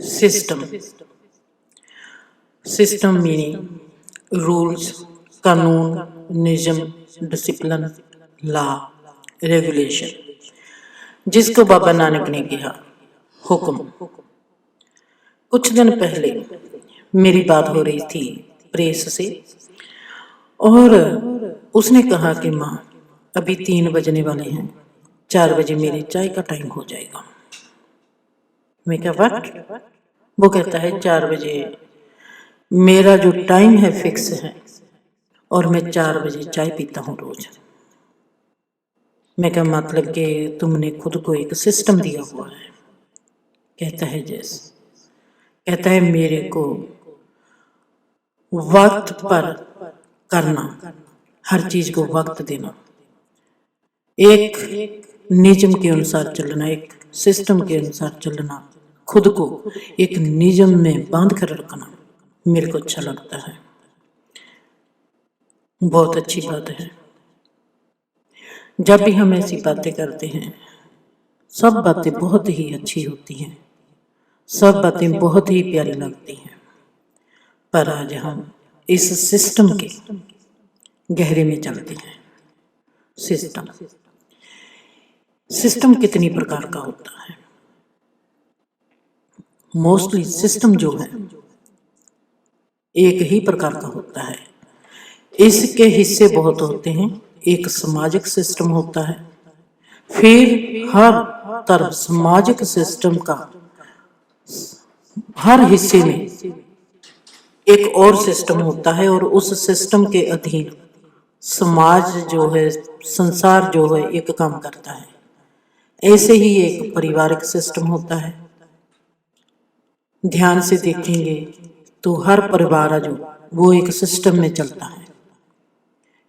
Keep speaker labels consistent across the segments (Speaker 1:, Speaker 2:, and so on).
Speaker 1: System system meaning rules, कानून, निज़म, discipline, law, regulation. जिसको बाबा नानक ने कहा हुक्म। कुछ दिन पहले मेरी बात हो रही थी प्रेस से और उसने कहा कि माँ अभी 3 बजने वाले हैं, 4 बजे मेरे चाय का टाइम हो जाएगा। मैं क्या बात? वो कहता है 4 बजे मेरा जो टाइम है फिक्स है और मैं 4 बजे चाय पीता हूँ रोज। मैं क्या मतलब कि तुमने खुद को एक सिस्टम दिया हुआ है? कहता है जैसे, कहता है मेरे को वक्त पर करना, हर चीज को वक्त देना, एक नियम के अनुसार चलना, एक सिस्टम के अनुसार चलना, खुद को एक नियम में बांध कर रखना मेरे को अच्छा लगता है। बहुत अच्छी बात है। जब भी हम ऐसी बातें करते हैं सब बातें बहुत ही अच्छी होती हैं, सब बातें बहुत ही प्यारी लगती हैं, पर आज हम इस सिस्टम के गहरे में चलते हैं। सिस्टम सिस्टम कितनी प्रकार का होता है? मोस्टली सिस्टम जो है एक ही प्रकार का होता है। इसके हिस्से बहुत होते हैं। एक सामाजिक सिस्टम होता है, फिर हर तरफ सामाजिक सिस्टम का हर हिस्से में एक और सिस्टम होता है और उस सिस्टम के अधीन समाज जो है, संसार जो है एक काम करता है। ऐसे ही एक पारिवारिक सिस्टम होता है। ध्यान से देखेंगे तो हर परिवार जो वो एक सिस्टम में चलता है।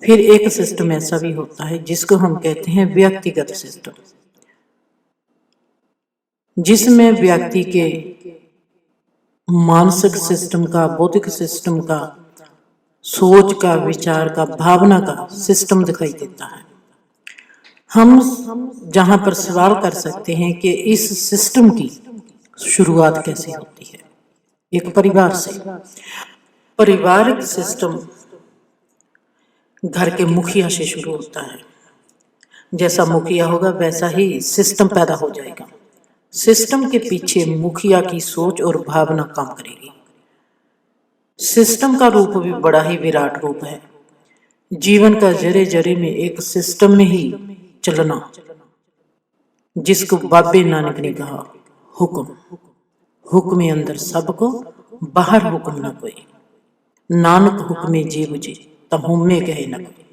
Speaker 1: फिर एक सिस्टम ऐसा भी होता है जिसको हम कहते हैं व्यक्तिगत सिस्टम, जिसमें व्यक्ति के मानसिक सिस्टम का, बौद्धिक सिस्टम का, सोच का, विचार का, भावना का सिस्टम दिखाई देता है। हम जहां पर सवाल कर सकते हैं कि इस सिस्टम की शुरुआत कैसे होती है? एक परिवार से। पारिवारिक सिस्टम घर के मुखिया से शुरू होता है। जैसा मुखिया होगा वैसा ही सिस्टम पैदा हो जाएगा। सिस्टम के पीछे मुखिया की सोच और भावना काम करेगी। सिस्टम का रूप भी बड़ा ही विराट रूप है। जीवन का जरे जरे में एक सिस्टम में ही चलना, जिसको बाबे नानक ने कहा हुक्म। हुक्म अंदर सबको, बाहर हुक्म न कोई। नानक हुक्मे जे बुझे तब हुम्मे कहे न कोई।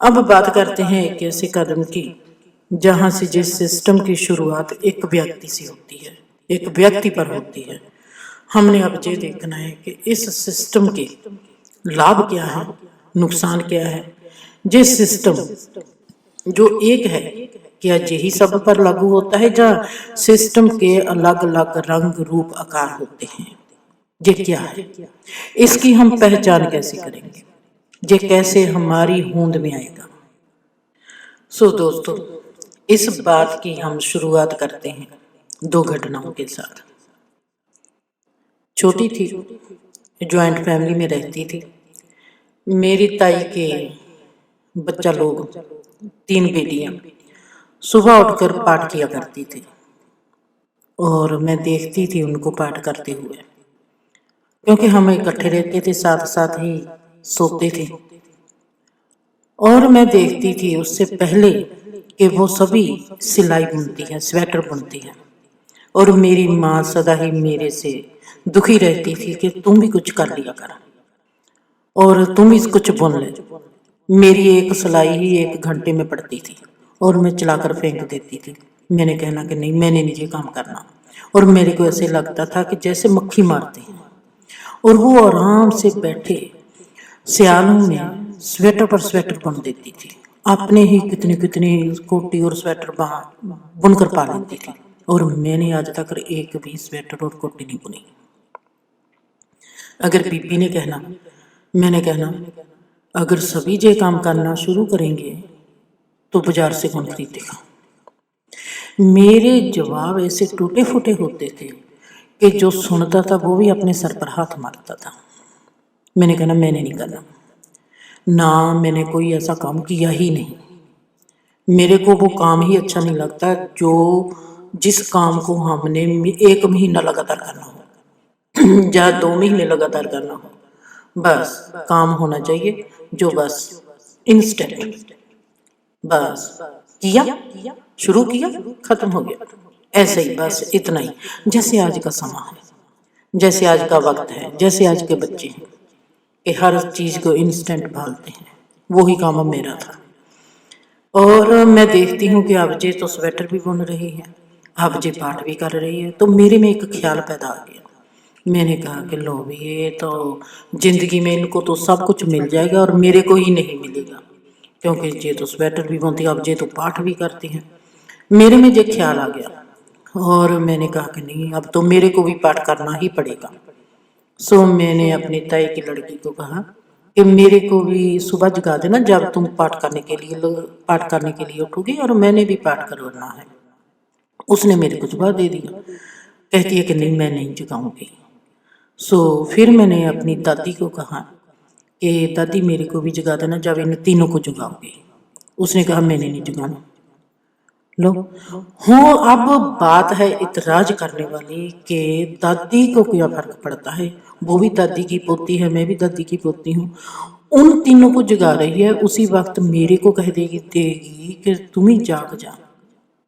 Speaker 1: अब बात करते हैं एक ऐसे कदम की जहां से जिस सिस्टम की शुरुआत एक व्यक्ति से होती है, एक व्यक्ति पर होती है। हमने अब ये देखना है कि इस सिस्टम के लाभ क्या है, नुकसान क्या है। जिस सिस्टम जो एक है, क्या यही सब पर लागू होता है जहाँ सिस्टम के अलग अलग रंग, रूप, आकार होते हैं? ये क्या है? इसकी हम पहचान कैसे करेंगे? ये कैसे हमारी होंद में आएगा? सो दोस्तों, इस बात की हम शुरुआत करते हैं 2 घटनाओं के साथ। छोटी थी, ज्वाइंट फैमिली में रहती थी। मेरी ताई के बच्चा लोग, 3 बेटियां सुबह उठकर पाठ किया करती थी और मैं देखती थी उनको पाठ करते हुए, क्योंकि हम इकट्ठे रहते थे, साथ साथ ही सोते थे। और मैं देखती थी उससे पहले कि वो सभी सिलाई बुनती है, स्वेटर बुनती है। और मेरी माँ सदा ही मेरे से दुखी रहती थी कि तुम भी कुछ कर लिया कर और तुम भी कुछ बुन ले। मेरी एक सिलाई ही 1 घंटे में पड़ती थी और मैं चलाकर फेंक देती थी। मैंने कहना कि नहीं, मैंने नहीं ये काम करना। और मेरे को ऐसे लगता था कि जैसे मक्खी मारते हैं। और वो आराम से बैठे सियालों में स्वेटर पर स्वेटर बुन देती थी। अपने ही कितनी कितनी कोटी और स्वेटर बुनकर पा लेती थी और मैंने आज तक एक भी स्वेटर और कोटी नहीं बुनी। अगर बीबी ने कहना, मैंने कहना अगर सभी ये काम करना शुरू करेंगे तो बाजार से कौन खरीदेगा? मेरे जवाब ऐसे टूटे फूटे होते थे कि जो सुनता था वो भी अपने सर पर हाथ मारता था। मैंने कहा ना, मैंने नहीं करना, ना मैंने कोई ऐसा काम किया ही नहीं। मेरे को वो काम ही अच्छा नहीं लगता जो जिस काम को हमने 1 महीना लगातार करना हो या 2 महीने लगातार करना हो। बस काम होना चाहिए जो बस इंस्टेंट, बस किया, शुरू किया, खत्म हो गया, ऐसे ही, बस इतना ही। जैसे आज का समा है, जैसे आज का वक्त है, जैसे आज के बच्चे हैं कि हर चीज को इंस्टेंट भालते हैं, वही काम अब मेरा था। और मैं देखती हूँ कि अबजे तो स्वेटर भी बुन रही है, अबजे पाठ भी कर रही है, तो मेरे में एक ख्याल पैदा आ गया। मैंने कहा कि लो भी, ये तो जिंदगी में इनको तो सब कुछ मिल जाएगा और मेरे को ही नहीं मिलेगा, क्योंकि ये तो स्वेटर भी बुनती है, अब ये तो पाठ भी करती हैं। मेरे में ये ख्याल आ गया और मैंने कहा कि नहीं, अब तो मेरे को भी पाठ करना ही पड़ेगा। सो मैंने अपनी ताई की लड़की को कहा कि मेरे को भी सुबह जगा देना जब तुम पाठ करने के लिए उठोगी, और मैंने भी पाठ करवाना है। उसने मेरे को जवाब दे दिया, कहती है कि नहीं, मैं नहीं जगाऊंगी। सो फिर मैंने अपनी दादी को कहा कि दादी मेरे को भी जगा देना जब इन तीनों को जगाओगे। उसने कहा मैंने नहीं जगाना। लो हो, अब बात है इतराज करने वाली कि दादी को क्या फर्क पड़ता है, वो भी दादी की पोती है, मैं भी दादी की पोती हूँ। उन तीनों को जगा रही है, उसी वक्त मेरे को कह देगी कि तुम ही जाग जा,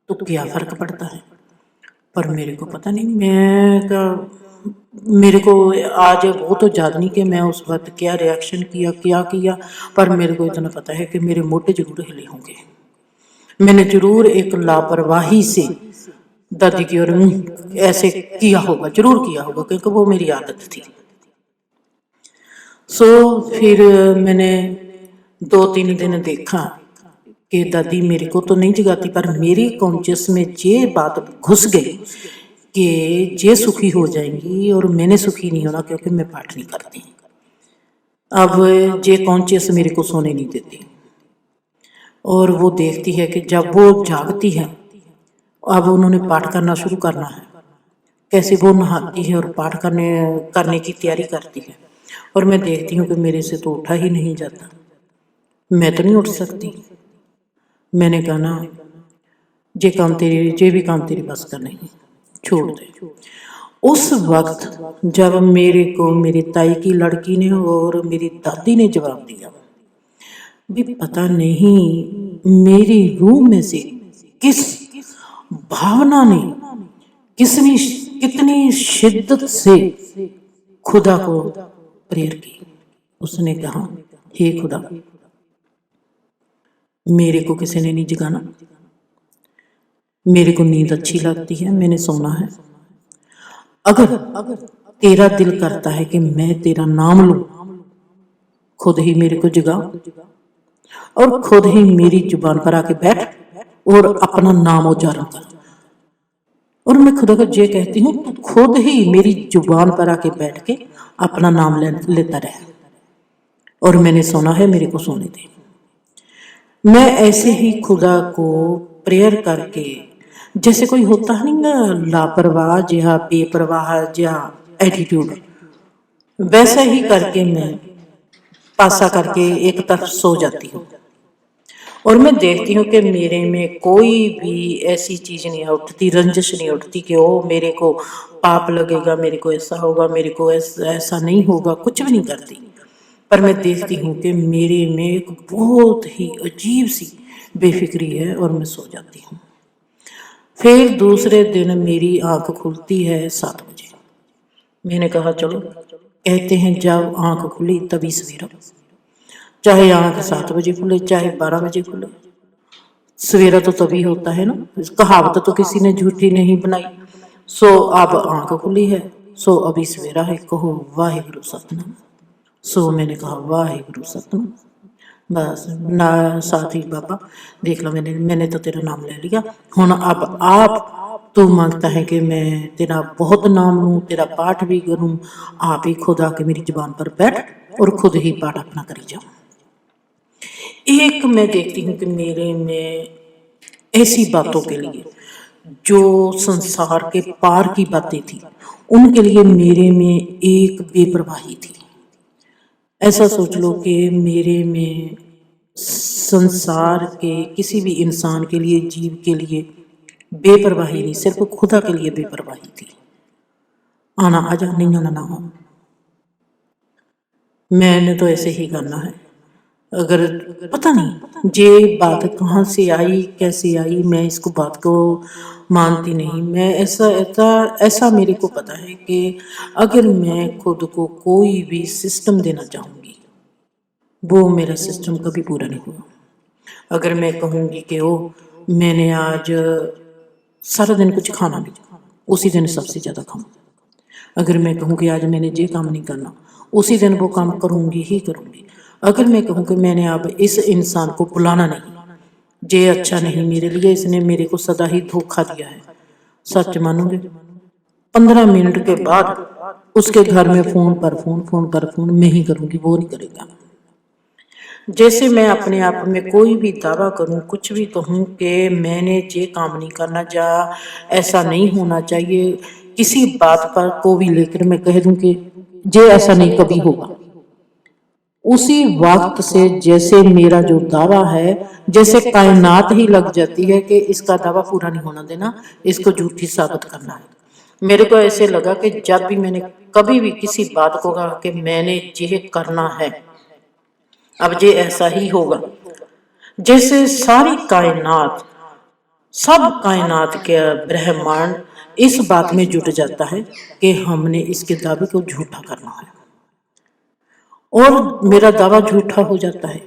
Speaker 1: तो क्या फर्क पड़ता है। पर मेरे को पता नहीं, मेरे को आज वो तो याद नहीं कि मैं उस वक्त क्या रिएक्शन किया, क्या किया, पर मेरे को इतना पता है कि मेरे मोटे जरूर हिले होंगे। मैंने जरूर एक लापरवाही से दादी की ओर ऐसे किया होगा, जरूर किया होगा, क्योंकि वो मेरी आदत थी। सो फिर मैंने 2-3 दिन देखा कि दादी मेरे को तो नहीं जगाती, पर मेरी कॉन्शियस में ये बात घुस गई कि ये सुखी हो जाएंगी और मैंने सुखी नहीं होना, क्योंकि मैं पाठ नहीं करती। अब ये कॉन्शियस मेरे को सोने नहीं देती, और वो देखती है कि जब वो जागती है, अब उन्होंने पाठ करना शुरू करना है। कैसे वो नहाती है और पाठ करने की तैयारी करती है, और मैं देखती हूँ कि मेरे से तो उठा ही नहीं जाता, मैं तो नहीं उठ सकती। मैंने कहा ना, ये भी काम तेरी बस का नहीं, छोड़ दे। उस वक्त जब मेरे को मेरी ताई की लड़की ने और मेरी दादी ने जवाब दिया, भी पता नहीं मेरी रूह में से किस भावना ने कितनी शिद्दत से खुदा को प्रेयर की। उसने कहा, हे खुदा, मेरे को किसी ने नहीं जगाना, मेरे को नींद अच्छी लगती है, मैंने सोना है। अगर तेरा दिल करता है कि मैं तेरा नाम लूं, खुद ही मेरे को जगा और खुद ही मेरी जुबान पर आके बैठ और अपना नाम उच्चारण कर। और मैं खुदा को ये कहती हूँ, तू खुद ही मेरी जुबान पर आके बैठ के अपना नाम लेता रहे, और मैंने सोना है, मेरे को सोने दे। मैं ऐसे ही खुदा को प्रेयर करके, जैसे कोई होता है ना लापरवाह या बेपरवाह या एटीट्यूड, वैसा ही करके मैं पासा करके एक तरफ सो जाती हूँ। और मैं देखती हूँ कि मेरे में कोई भी ऐसी चीज नहीं उठती, रंजिश नहीं उठती कि ओ मेरे को पाप लगेगा, मेरे को ऐसा होगा, मेरे को ऐसा नहीं होगा, कुछ भी नहीं करती। पर मैं देखती हूँ कि मेरे में एक बहुत ही अजीब सी बेफिक्री है, और मैं सो जाती हूँ। फिर दूसरे दिन मेरी आंख खुलती है 7 बजे। मैंने कहा चलो, कहते हैं जब आंख खुली तभी सवेरा, चाहे आंख 7 बजे खुले चाहे 12 बजे खुले, सवेरा तो तभी होता है ना। कहावत तो किसी ने झूठी नहीं बनाई। सो अब आंख खुली है, सो अभी सवेरा है, कहो वाहिगुरु सतनाम। सो मैंने कहा वाहिगुरु सतनाम, बस ना साथी बाबा देख लो, मैंने तो तेरा नाम ले लिया, हुण अब आप तू मांगता है कि मैं तेरा बहुत नाम लूं, तेरा पाठ भी करूं, आप ही खुद आके मेरी जुबान पर बैठ और खुद ही पाठ अपना करी जाओ। एक मैं देखती हूँ कि मेरे में ऐसी बातों के लिए जो संसार के पार की बातें थी, उनके लिए मेरे में एक बेपरवाही थी। ऐसा सोच लो कि मेरे में संसार के किसी भी इंसान के लिए, जीव के लिए बेपरवाही नहीं, सिर्फ खुदा के लिए बेपरवाही थी। आना आजा, नहीं आना ना हो, मैंने तो ऐसे ही करना है। अगर पता नहीं ये बात कहाँ से आई, कैसे आई, मैं इसको बात को मानती नहीं। मैं ऐसा ऐसा ऐसा मेरे को पता है कि अगर मैं खुद को कोई भी सिस्टम देना चाहूँगी, वो मेरा सिस्टम कभी पूरा नहीं हुआ। अगर मैं कहूँगी कि ओ मैंने आज सारा दिन कुछ खाना नहीं, उसी दिन सबसे ज़्यादा खाऊँ। अगर मैं कहूँ कि आज मैंने ये काम नहीं करना, उसी दिन वो काम करूँगी ही करूँगी। अगर मैं कहूँ कि मैंने अब इस इंसान को बुलाना नहीं, ये अच्छा नहीं मेरे लिए, इसने मेरे को सदा ही धोखा दिया है, सच मानोगे 15 मिनट के बाद उसके घर में फोन पर फोन मैं ही करूँगी, वो नहीं करेगा। जैसे मैं अपने आप में कोई भी दावा करूं, कुछ भी कहूं कि मैंने ये काम नहीं करना, जा ऐसा नहीं होना चाहिए, किसी बात पर को भी लेकर मैं कह दूं कि ये ऐसा नहीं कभी होगा, उसी वक्त से जैसे मेरा जो दावा है, जैसे कायनात ही लग जाती है कि इसका दावा पूरा नहीं होना देना, इसको झूठी साबित करना है। मेरे को ऐसे लगा कि जब भी मैंने कभी भी किसी बात को कहा कि मैंने ये करना है, अब ये ऐसा ही होगा, जैसे सारी कायनात, सब कायनात के ब्रह्मांड इस बात में जुट जाता है कि हमने इसके दावे को झूठा करना है, और मेरा दावा झूठा हो जाता है।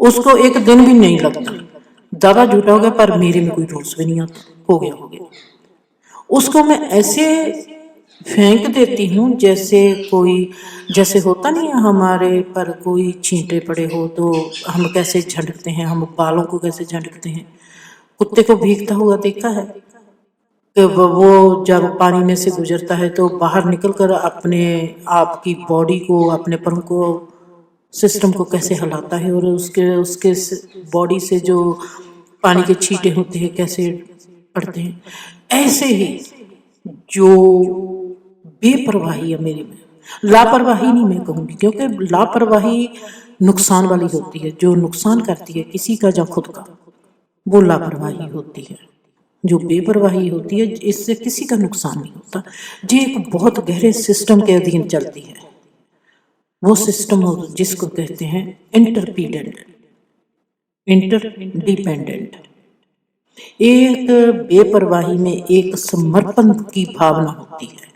Speaker 1: उसको एक दिन भी नहीं लगता, दावा झूठा हो गया, पर मेरे में कोई रोष भी नहीं आता, हो गया हो गया। उसको मैं ऐसे फेंक देती हूँ जैसे कोई, जैसे होता नहीं है हमारे पर कोई छींटे पड़े हो तो हम कैसे झटकते हैं, हम बालों को कैसे झटकते हैं। कुत्ते को भीगता हुआ देखा है कि वो जब पानी में से गुजरता है तो बाहर निकलकर अपने आप की बॉडी को, अपने परों को, सिस्टम को कैसे हिलाता है, और उसके उसके बॉडी से जो पानी के छींटे होते हैं कैसे पड़ते हैं। ऐसे ही जो बेपरवाही है मेरे में, लापरवाही नहीं मैं कहूँगी, क्योंकि लापरवाही नुकसान वाली होती है, जो नुकसान करती है किसी का या खुद का, वो लापरवाही होती है। जो बेपरवाही होती है इससे किसी का नुकसान नहीं होता, ये एक बहुत गहरे सिस्टम के अधीन चलती है। वो सिस्टम जिसको कहते हैं इंटरडिपेंडेंट। एक बेपरवाही में एक समर्पण की भावना होती है,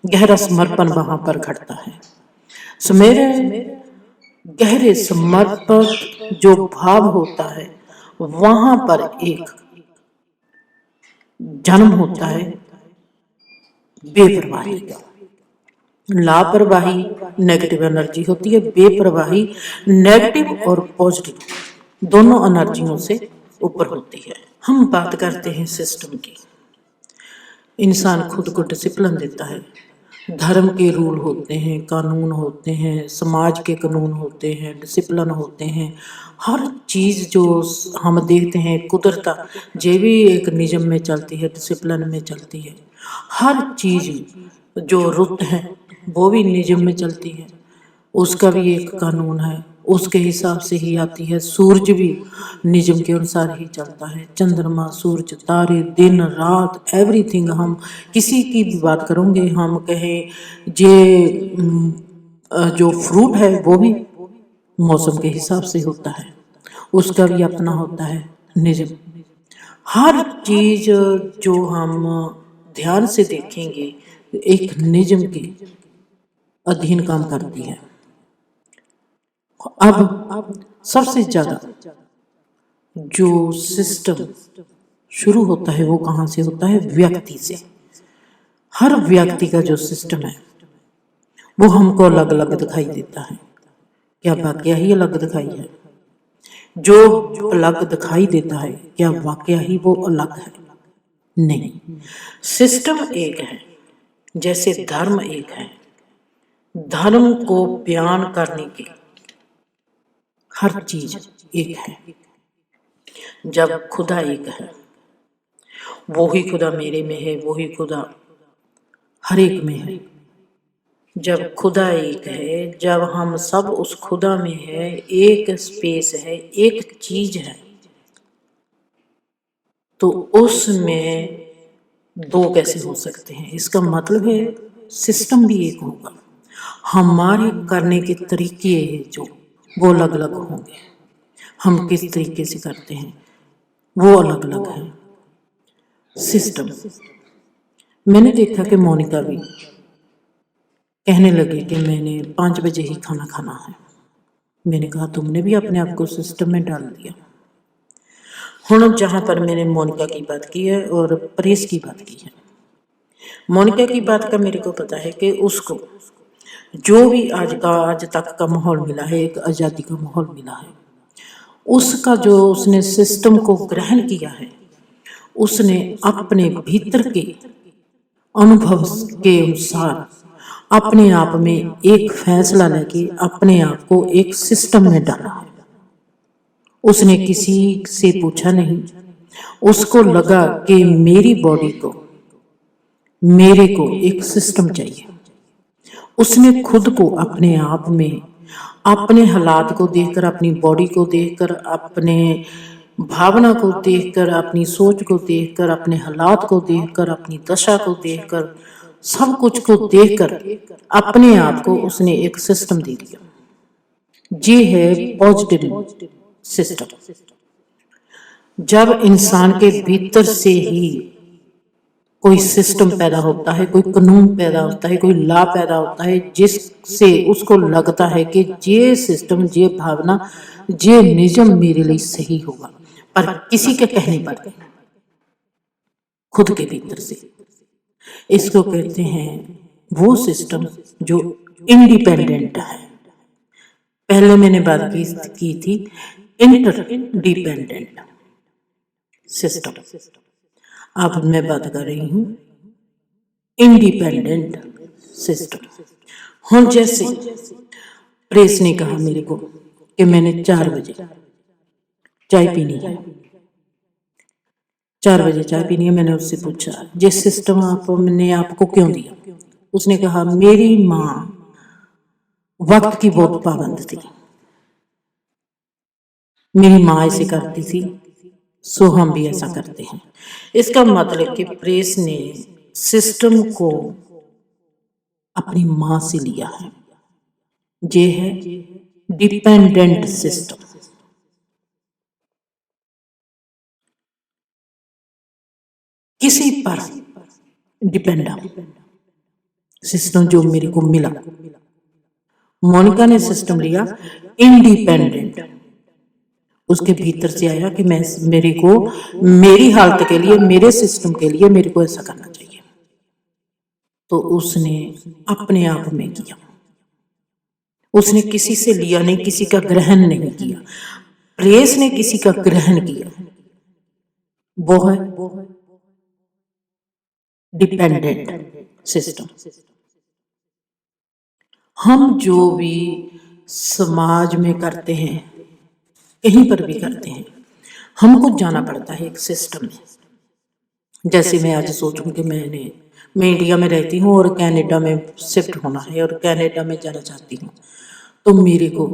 Speaker 1: गहरा समर्पण वहां पर घटता है। मेरे गहरे समर्पण जो भाव होता है, वहां पर एक जन्म होता है बेपरवाही का। लापरवाही नेगेटिव एनर्जी होती है, बेपरवाही नेगेटिव और पॉजिटिव दोनों एनर्जियों से ऊपर होती है। हम बात करते हैं सिस्टम की। इंसान खुद को डिसिप्लिन देता है, धर्म के रूल होते हैं, कानून होते हैं, समाज के कानून होते हैं, डिसिप्लिन होते हैं। हर चीज़ जो हम देखते हैं, कुदरत ये भी एक नियम में चलती है, डिसिप्लिन में चलती है। हर चीज़ जो रुत है वो भी नियम में चलती है, उसका भी एक कानून है, उसके हिसाब से ही आती है। सूरज भी नियम के अनुसार ही चलता है, चंद्रमा, सूरज, तारे, दिन रात, एवरीथिंग। हम किसी की भी बात करेंगे, हम कहें ये जो फ्रूट है वो भी मौसम के हिसाब से होता है, उसका भी अपना होता है नियम। हर चीज जो हम ध्यान से देखेंगे एक नियम के अधीन काम करती है। अब सबसे ज्यादा जो सिस्टम शुरू होता है वो कहाँ से होता है? व्यक्ति से। हर व्यक्ति का जो सिस्टम है वो हमको अलग अलग दिखाई देता है। क्या वाकया ही अलग दिखाई है? जो अलग दिखाई देता है क्या वाकया ही वो अलग है? नहीं, सिस्टम एक है। जैसे धर्म एक है, धर्म को बयान करने की हर चीज एक है। जब खुदा एक है, वो ही खुदा मेरे में है, वो ही खुदा हर एक में है। जब खुदा एक है, जब हम सब उस खुदा में है, एक स्पेस है, एक चीज है, तो उसमें दो कैसे हो सकते हैं? इसका मतलब है सिस्टम भी एक होगा, हमारे करने के तरीके जो वो अलग अलग होंगे, हम किस तरीके से करते हैं वो अलग अलग है। सिस्टम मैंने देखा कि मोनिका भी कहने लगी कि मैंने 5 बजे ही खाना खाना है। मैंने कहा तुमने भी अपने आप को सिस्टम में डाल दिया। हुण जहां पर मैंने मोनिका की बात की है और परेश की बात की है, मोनिका की बात का मेरे को पता है कि उसको जो भी आज तक का माहौल मिला है, एक आज़ादी का माहौल मिला है, उसका जो उसने सिस्टम को ग्रहण किया है, उसने अपने भीतर के अनुभव के अनुसार अपने आप में एक फैसला लेके अपने आप को एक सिस्टम में डाला है। उसने किसी से पूछा नहीं, उसको लगा कि मेरी बॉडी को, मेरे को एक सिस्टम चाहिए। उसने खुद को अपने आप में, अपने हालात को देखकर, अपनी बॉडी को देखकर, अपने भावना को देखकर, अपनी सोच को देखकर, अपने हालात को देखकर, अपनी दशा को देखकर, सब कुछ को देखकर अपने आप को उसने एक सिस्टम दे दिया। ये है पॉजिटिव सिस्टम। जब इंसान के भीतर से ही कोई सिस्टम पैदा होता है, कोई कानून पैदा होता है, कोई लॉ पैदा होता है, जिससे उसको लगता है कि ये सिस्टम, ये भावना, ये नियम मेरे लिए सही होगा, पर किसी के कहने पर, खुद के भीतर से। इसको कहते हैं वो सिस्टम जो इंडिपेंडेंट है। पहले मैंने बात की थी इंटरडिपेंडेंट सिस्टम, अब मैं बात कर रही हूं इंडिपेंडेंट सिस्टम। हम जैसे प्रेस ने कहा मेरे को कि मैंने 4 बजे चाय पीनी है, 4 बजे चाय पीनी है। मैंने उससे पूछा ये सिस्टम आपने आपको क्यों दिया? उसने कहा मेरी माँ वक्त की बहुत पाबंद थी, मेरी माँ ऐसे करती थी, सो हम भी ऐसा करते हैं। इसका मतलब कि प्रेस ने सिस्टम को अपनी माँ से लिया है। ये है डिपेंडेंट सिस्टम। किसी पर डिपेंड सिस्टम जो मेरे को मिला, मोनिका ने सिस्टम लिया इंडिपेंडेंट, उसके भीतर से आया कि मैं, मेरे को मेरी हालत के लिए, मेरे सिस्टम के लिए मेरे को ऐसा करना चाहिए, तो उसने अपने आप में किया। उसने किसी से लिया नहीं, किसी का ग्रहण नहीं किया। प्रेस ने किसी का ग्रहण किया, वो है डिपेंडेंट सिस्टम। हम जो भी समाज में करते हैं, कहीं पर भी करते हैं, हमको जाना पड़ता है एक सिस्टम में। जैसे मैं आज सोचूं कि मैं इंडिया में रहती हूँ और कनाडा में शिफ्ट होना है और कनाडा में जाना चाहती हूँ, तो मेरे को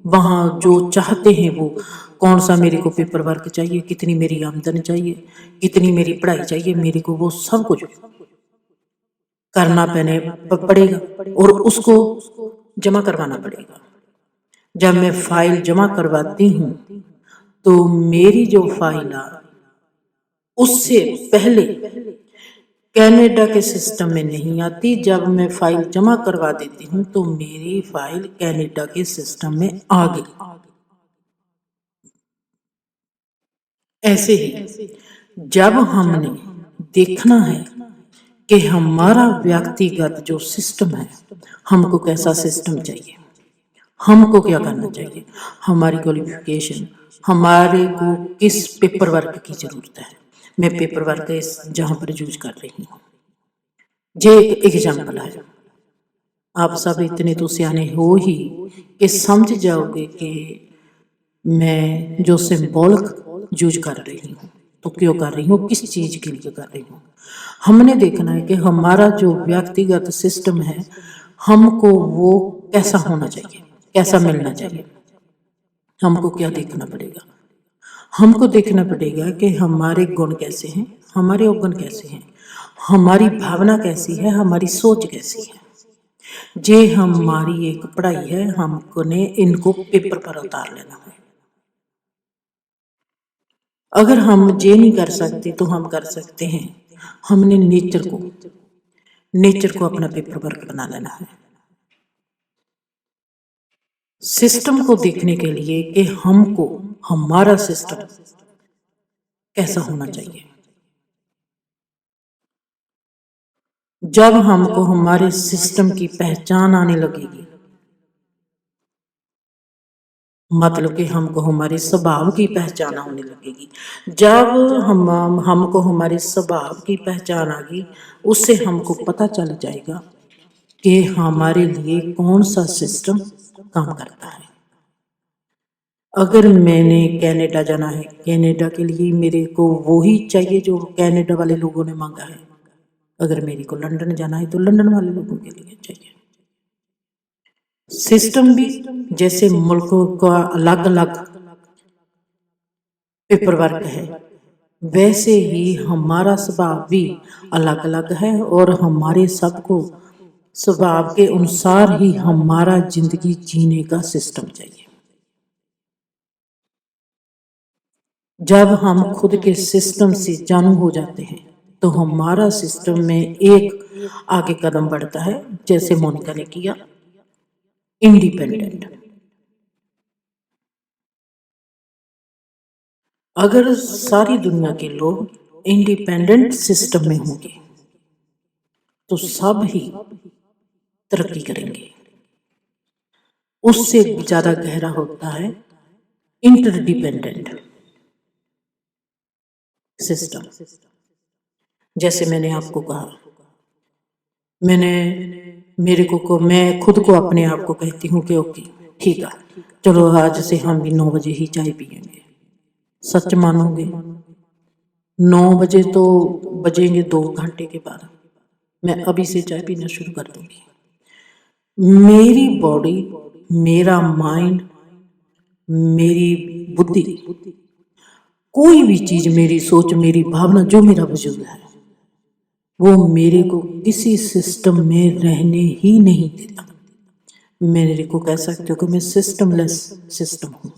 Speaker 1: वहाँ जो चाहते हैं वो कौन सा मेरे को पेपर वर्क चाहिए, कितनी मेरी आमदन चाहिए, कितनी मेरी पढ़ाई चाहिए, मेरे को वो सब कुछ करना पड़ेगा और उसको जमा करवाना पड़ेगा। जब मैं फाइल जमा करवाती हूँ तो मेरी जो फाइल उससे पहले कनाडा के सिस्टम में नहीं आती। जब मैं फाइल जमा करवा देती हूँ तो मेरी फाइल कनाडा के सिस्टम में आ गई। ऐसे ही जब हमने देखना है कि हमारा व्यक्तिगत जो सिस्टम है, हमको कैसा सिस्टम चाहिए, हमको क्या करना चाहिए, हमारी क्वालिफिकेशन, हमारे को किस पेपर वर्क की जरूरत है। मैं पेपर वर्क जहां पर यूज कर रही हूँ, ये एक एग्जाम्पल है। आप सब इतने तो सियाने हो ही कि समझ जाओगे कि मैं जो सिंबॉलिक यूज कर रही हूँ तो क्यों कर रही हूँ, किस चीज के लिए कर रही हूँ। हमने देखना है कि हमारा जो व्यक्तिगत सिस्टम है, हमको वो कैसा होना चाहिए, कैसा मिलना चाहिए। हमको क्या देखना पड़ेगा, हमको देखना पड़ेगा कि हमारे गुण कैसे हैं, हमारे अवगुण कैसे हैं, हमारी भावना कैसी है, हमारी सोच कैसी है। जे हमारी एक पढ़ाई है, हमको ने इनको पेपर पर उतार लेना है। अगर हम ये नहीं कर सकते तो हम कर सकते हैं, हमने नेचर को अपना पेपर वर्क बना लेना है। सिस्टम को देखने के लिए कि हमको हमारा सिस्टम कैसा होना चाहिए। जब हमको हमारे सिस्टम की पहचान आने लगेगी, मतलब कि हमको हमारे स्वभाव की पहचान होने लगेगी। जब हमको हमारे स्वभाव की पहचान आ गई, उससे हमको पता चल जाएगा कि हमारे लिए कौन सा सिस्टम काम करता है। अगर मैंने कनाडा जाना है, कनाडा के लिए मेरे को वो ही चाहिए जो कनाडा वाले लोगों ने मांगा है। अगर मेरे को लंदन जाना है तो लंदन वाले लोगों के लिए चाहिए। सिस्टम भी जैसे मुल्कों का अलग अलग पेपर वर्क है, वैसे ही हमारा स्वभाव भी अलग अलग है और हमारे सबको स्वभाव के अनुसार ही हमारा जिंदगी जीने का सिस्टम चाहिए। जब हम खुद के सिस्टम से जानू हो जाते हैं तो हमारा सिस्टम में एक आगे कदम बढ़ता है, जैसे मोनिका ने किया, इंडिपेंडेंट। अगर सारी दुनिया के लोग इंडिपेंडेंट सिस्टम में होंगे तो सब ही तरक्की करेंगे। उससे ज्यादा गहरा होता है इंटरडिपेंडेंट सिस्टम। जैसे मैंने आपको कहा, मैं खुद को अपने आप को कहती हूँ कि ओके ठीक है, चलो आज से हम भी 9 बजे ही चाय पियेंगे। सच मानोगे, 9 बजे तो बजेंगे 2 घंटे के बाद मैं अभी से चाय पीना शुरू कर दूंगी। मेरी बॉडी, मेरा माइंड, मेरी बुद्धि, कोई भी चीज, मेरी सोच, मेरी भावना, जो मेरा वजूद है, वो मेरे को किसी सिस्टम में रहने ही नहीं देता। मेरे को कह सकते हो कि मैं सिस्टमलेस सिस्टम हूँ।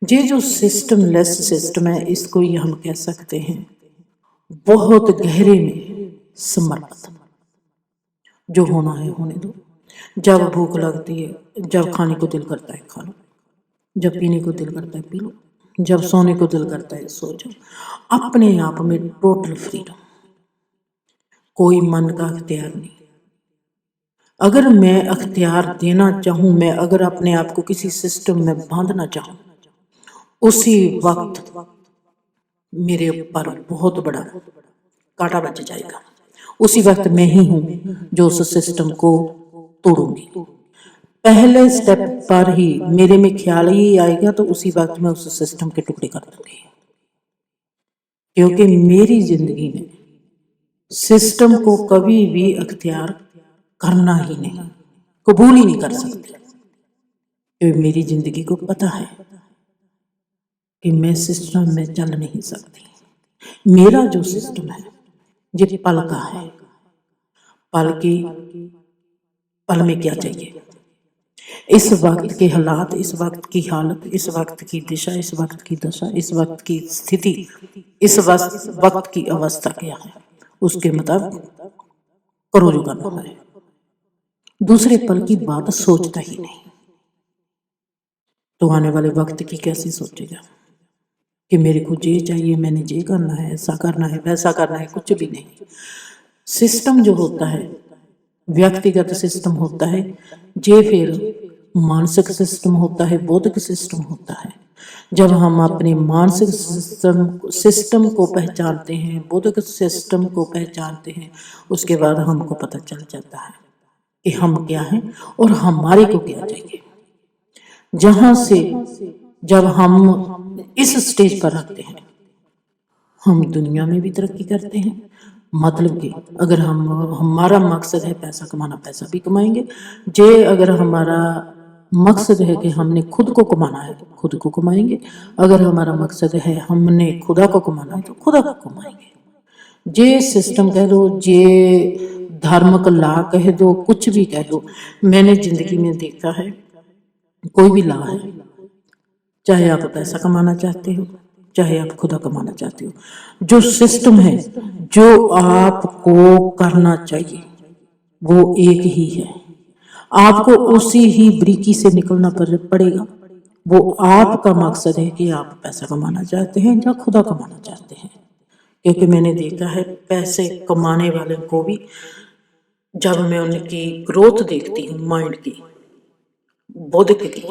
Speaker 1: ये जो सिस्टमलेस सिस्टम है, इसको ये हम कह सकते हैं बहुत गहरे में समर्पित। जो होना है होने दो। जब भूख लगती है, जब खाने को दिल करता है खा लो, जब पीने को दिल करता है पी लो, जब सोने को दिल करता है सो जाओ। अपने आप में टोटल फ्रीडम, कोई मन का अख्तियार नहीं। अगर मैं अख्तियार देना चाहूँ, मैं अगर अपने आप को किसी सिस्टम में बांधना चाहूँ, उसी वक्त मेरे ऊपर बहुत बड़ा कांटा बच जाएगा। उसी वक्त मैं ही हूँ जो उस सिस्टम को तोड़ूंगी। पहले स्टेप पर ही मेरे में ख्याल ही आएगा तो उसी वक्त मैं उस सिस्टम के टुकड़े कर दूंगी। क्योंकि मेरी जिंदगी में सिस्टम को कभी भी अख्तियार करना ही नहीं, कबूल ही नहीं कर सकते। क्योंकि मेरी जिंदगी को पता है कि मैं सिस्टम में चल नहीं सकती। मेरा जो सिस्टम है ये पल का है। पल में क्या चाहिए, इस वक्त के हालात, इस वक्त की हालत, इस वक्त की दिशा, इस वक्त की दशा, इस वक्त की स्थिति, इस वक्त की अवस्था क्या है, उसके मुताबिक करो जो करना है। दूसरे पल की बात सोचता ही नहीं तो आने वाले वक्त की कैसे सोचेगा कि मेरे को ये चाहिए, मैंने ये करना है, ऐसा करना है, वैसा करना है, कुछ भी नहीं। सिस्टम जो होता है, व्यक्तिगत सिस्टम होता है, ये फिर मानसिक सिस्टम होता है, बौद्धिक सिस्टम होता है। जब हम अपने मानसिक सिस्टम को पहचानते हैं, बौद्धिक सिस्टम को पहचानते हैं, उसके बाद हमको पता चल जाता है कि हम क्या हैं और हमारे को क्या चाहिए। जहां से जब हम इस स्टेज पर रखते हैं हम दुनिया में भी तरक्की करते हैं। मतलब कि अगर हमारा मकसद है पैसा कमाना, पैसा भी कमाएंगे। अगर हमारा मकसद है कि हमने खुद को कमाना है, खुद को कमाएंगे। अगर हमारा मकसद है हमने खुदा को कमाना है, तो खुदा को कमाएंगे। सिस्टम कह दो, धार्मिक ला कह दो, कुछ भी कह दो, मैंने जिंदगी में देखा है, कोई भी ला है, चाहे आप पैसा कमाना चाहते हो, चाहे आप खुदा कमाना चाहते हो, जो सिस्टम है, जो आपको करना चाहिए वो एक ही है। आपको उसी ही बरीकी से निकलना पड़ेगा। वो आपका मकसद है कि आप पैसा कमाना चाहते हैं या खुदा कमाना चाहते हैं। क्योंकि मैंने देखा है पैसे कमाने वाले को भी, जब मैं उनकी ग्रोथ देखती हूँ माइंड की, बौद्धिक की,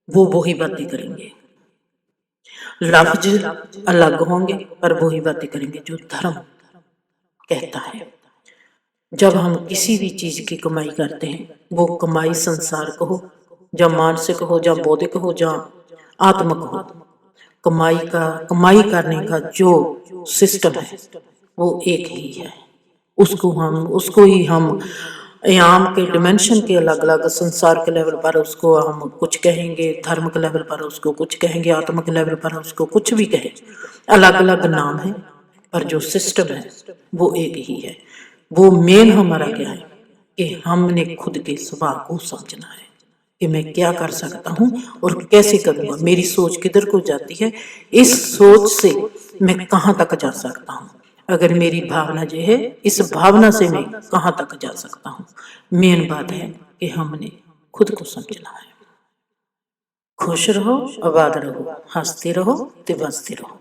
Speaker 1: वो वही बातें करेंगे। लफ्ज अलग होंगे पर वही बातें करेंगे जो धर्म कहता है। जब हम किसी भी चीज की कमाई करते हैं, वो कमाई संसार को हो, या मानसिक हो, या बौद्धिक हो, या आत्मक हो, कमाई करने का जो सिस्टम है वो एक ही है। उसको ही हम आयाम के डिमेंशन के अलग अलग, संसार के लेवल पर उसको हम कुछ कहेंगे, धर्म के लेवल पर उसको कुछ कहेंगे, आत्मा के लेवल पर उसको कुछ भी कहें, अलग अलग नाम है, पर जो सिस्टम है वो एक ही है। वो मेन हमारा क्या है कि हमने खुद के स्वभाव को समझना है कि मैं क्या कर सकता हूँ और कैसे करूँगा, मेरी सोच किधर को जाती है, इस सोच से मैं कहाँ तक जा सकता हूँ। अगर मेरी भावना जो है, इस भावना से मैं कहाँ तक जा सकता हूँ। मेन बात है कि हमने खुद को समझना है। खुश रहो, आबाद रहो, हंसते रहो, ते बसते रहो।